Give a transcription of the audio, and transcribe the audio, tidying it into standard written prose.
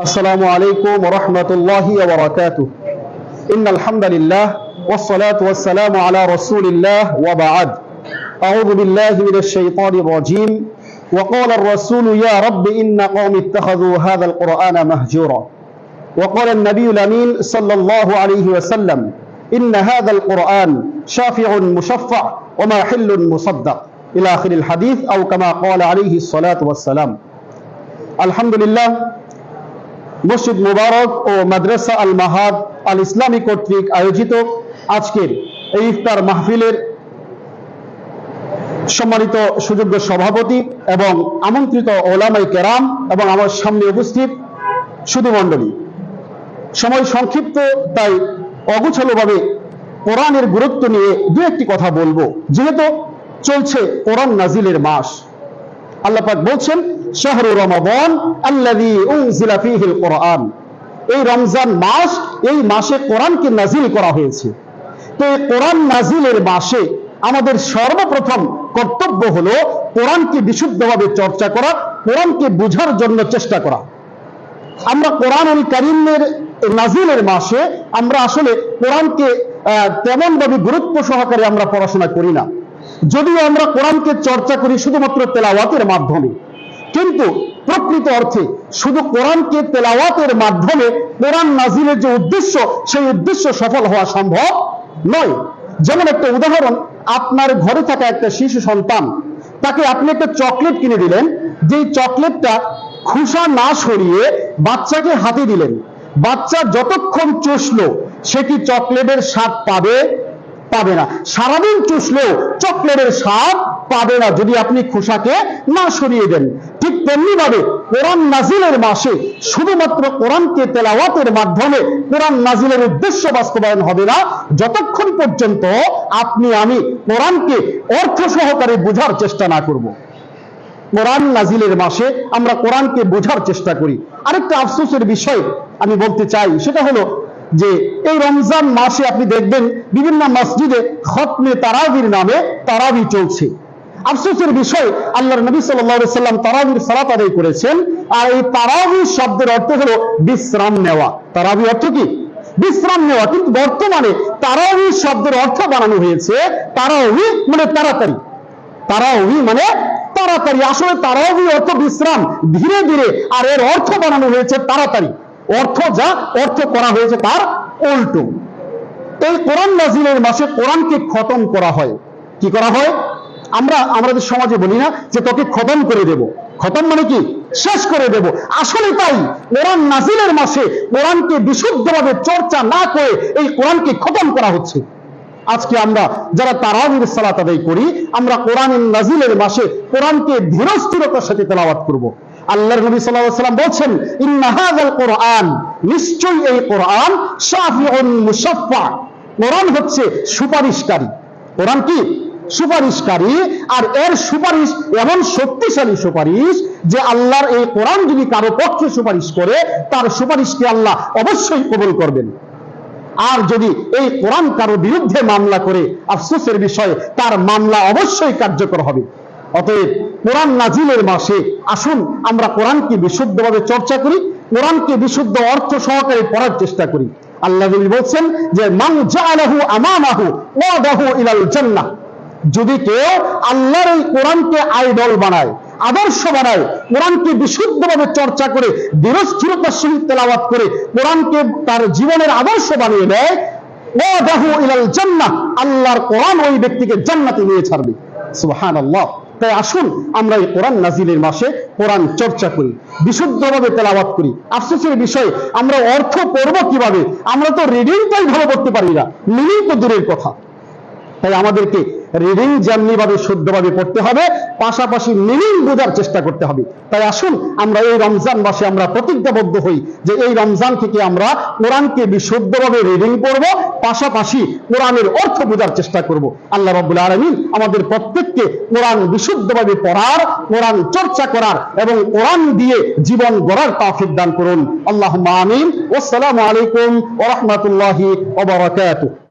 السلام عليكم ورحمة الله وبركاته إن الحمد لله والصلاة والسلام على رسول الله وبعد أعوذ بالله من الشيطان الرجيم وقال الرسول يا رب إن قوم اتخذوا هذا القرآن مهجورا وقال النبي الأمين صلى الله عليه وسلم إن هذا القرآن شافع مشفع وما حل مصدق إلى آخر الحديث أو كما قال عليه الصلاة والسلام الحمد لله মসজিদ মুবারক ও মাদ্রাসা আল মাহাদ আল ইসলামী কর্তৃক আয়োজিত আজকের এই ইফতার মাহফিলের সম্মানিত সুযোগ্য সভাপতি এবং আমন্ত্রিত ওলামায়ে কেরাম এবং আমার সামনে উপস্থিত সুধী মণ্ডলী, সময় সংক্ষিপ্ত তাই অগোছালোভাবে কোরআনের গুরুত্ব নিয়ে দু একটি কথা বলবো। যেহেতু চলছে কোরআন নাজিলের মাস, আল্লাহ পাক বলছেন শাহরু রমাদান আল্লাযী উনজিলা ফীহিল কোরআন, এই রমজান মাস, এই মাসে কোরআনকে নাজিল করা হয়েছে। তো এই কোরআন নাজিলের মাসে আমাদের সর্বপ্রথম কর্তব্য হলো কোরআনকে বিশুদ্ধভাবে চর্চা করা, কোরআনকে বোঝার জন্য চেষ্টা করা। আমরা কোরআনুল কারীমের নাজিলের মাসে আমরা আসলে কোরআনকে তেমনভাবে গুরুত্ব সহকারে আমরা পড়াশোনা করি না, যদিও আমরা কোরআনকে চর্চা করি শুধুমাত্র তেলাওয়াতের মাধ্যমে, কিন্তু প্রকৃত অর্থে শুধু কোরআনকে তেলাওয়াতের মাধ্যমে কোরআন নাজিলের যে উদ্দেশ্য, সেই উদ্দেশ্য সফল হওয়া সম্ভব নয়। যেমন একটা উদাহরণ, আপনার ঘরে থাকা একটা শিশু সন্তান, তাকে আপনি একটা চকলেট কিনে দিলেন, যেই চকলেটটা খোসা না সরিয়ে বাচ্চাকে হাতে দিলেন, বাচ্চা যতক্ষণ চুষলো সে কি চকলেটের স্বাদ পাবে? পাবে না। সারাদিন চুষলেও চকলেটের স্বাদ পাবে না যদি আপনি খোসাকে না সরিয়ে দেন। ঠিক তেমনি ভাবে কোরআন নাজিলের মাসে শুধুমাত্র কোরআনকে তেলাওয়াতের মাধ্যমে কোরআন নাজিলের উদ্দেশ্য বাস্তবায়ন হবে না যতক্ষণ পর্যন্ত আপনি আমি কোরআনকে অর্থ সহকারে বোঝার চেষ্টা না করব। কোরআন নাজিলের মাসে আমরা কোরআনকে বোঝার চেষ্টা করি। আরেকটা আফসোসের বিষয় আমি বলতে চাই, সেটা হলো যে এই রমজান মাসে আপনি দেখবেন বিভিন্ন মসজিদে খতমে তারাবির নামে তারাবি চলছে। আফসোসের বিষয়, আল্লাহর নবী সাল্লাল্লাহু আলাইহি সাল্লাম তারাবির সালাত আদায় করেছেন, আর এই তারাবি শব্দের অর্থ হলো বিশ্রাম নেওয়া। তারাবি অর্থ কি? বিশ্রাম নেওয়া। কিন্তু বর্তমানে তারাবি শব্দের অর্থ বানানো হয়েছে তারাবি মানে তাড়াতাড়ি। তারাবি মানে তাড়াতাড়ি, আসলে তারাবি অর্থ বিশ্রাম, ধীরে ধীরে, আর এর অর্থ বানানো হয়েছে তাড়াতাড়ি। অর্থ যা অর্থ করা হয়েছে তার উল্টো। এই কোরআন নাজিলের মাসে কোরআনকে খতম করা হয়। কি করা হয়? আমরা আমাদের সমাজে বলি না যে তোকে খতম করে দেব। খতম মানে কি? শেষ করে দেব। আসলে তাই, কোরআন নাজিলের মাসে কোরআনকে বিশুদ্ধভাবে চর্চা না করে এই কোরআনকে খতম করা হচ্ছে। আজকে আমরা যারা তারাবির সালাত আদায় করি, আমরা কোরআনের নাজিলের মাসে কোরআনকে ধীরস্থিরতার সাথে তেলাওয়াত করব। আল্লাহর নবী সাল্লাল্লাহু আলাইহি ওয়াসাল্লাম বলছেন ইন্না হাযাল কোরআন, নিশ্চয়ই এই কোরআন শাফিউন মুশাফফা, কোরআন হচ্ছে সুপারিশকারী। কোরআন কি? সুপারিশকারী। আর এর সুপারিশ এমন শক্তিশালী সুপারিশ যে আল্লাহর এই কোরআন যদি কারো পক্ষে সুপারিশ করে, তার সুপারিশকে আল্লাহ অবশ্যই কবুল করবেন। আর যদি এই কোরআন কারো বিরুদ্ধে মামলা করে, আফসোসের বিষয়, তার মামলা অবশ্যই কার্যকর হবে। অতএব কোরআন নাজিলের মাসে আসুন আমরা কোরআনকে বিশুদ্ধভাবে চর্চা করি, কোরআনকে বিশুদ্ধ অর্থ সহকারে পড়ার চেষ্টা করি। আল্লাহ নবী বলছেন যে মান জাআলাহু আমামাহু ওয়াদাহু ইলাল জান্নাহ, যদি কেউ আল্লাহর এই কোরআনকে আইডল বানায়, আদর্শ বানায়, কোরআনকে বিশুদ্ধভাবে চর্চা করে দৃঢ়স্থিরতার সহিত তেলাওয়াত করে কোরআনকে তার জীবনের আদর্শ বানিয়ে দেয়, ওয়াদাহু ইলাল জান্নাহ, আল্লাহর কোরআন ওই ব্যক্তিকে জান্নাতে নিয়ে ছাড়বে। সুবহানাল্লাহ। তাই আসুন আমরা এই কোরআন নাজিলের মাসে কোরআন চর্চা করি, বিশুদ্ধভাবে তেলাওয়াত করি। আফসোসের বিষয়, আমরা অর্থ পড়ব কিভাবে? আমরা তো রিডিংটাই ভালো করতে পারি না, মিনিং তো দূরের কথা। তাই আমাদেরকে রিডিং যেমনিভাবে শুদ্ধভাবে পড়তে হবে, পাশাপাশি মিনিং বোঝার চেষ্টা করতে হবে। তাই আসুন আমরা এই রমজান মাসে আমরা প্রতিজ্ঞাবদ্ধ হই যে এই রমজান থেকে আমরা কোরআনকে বিশুদ্ধভাবে রিডিং করব, পাশাপাশি কোরআনের অর্থ বোঝার চেষ্টা করব। আল্লাহ রাব্বুল আলামিন আমাদের প্রত্যেককে কোরআন বিশুদ্ধভাবে পড়ার, কোরআন চর্চা করার এবং কোরআন দিয়ে জীবন গড়ার তৌফিক দান করুন। আল্লাহুম্মা আমিন। ওয়াসসালামু আলাইকুম ওয়া রাহমাতুল্লাহি ওয়া বারাকাতুহু।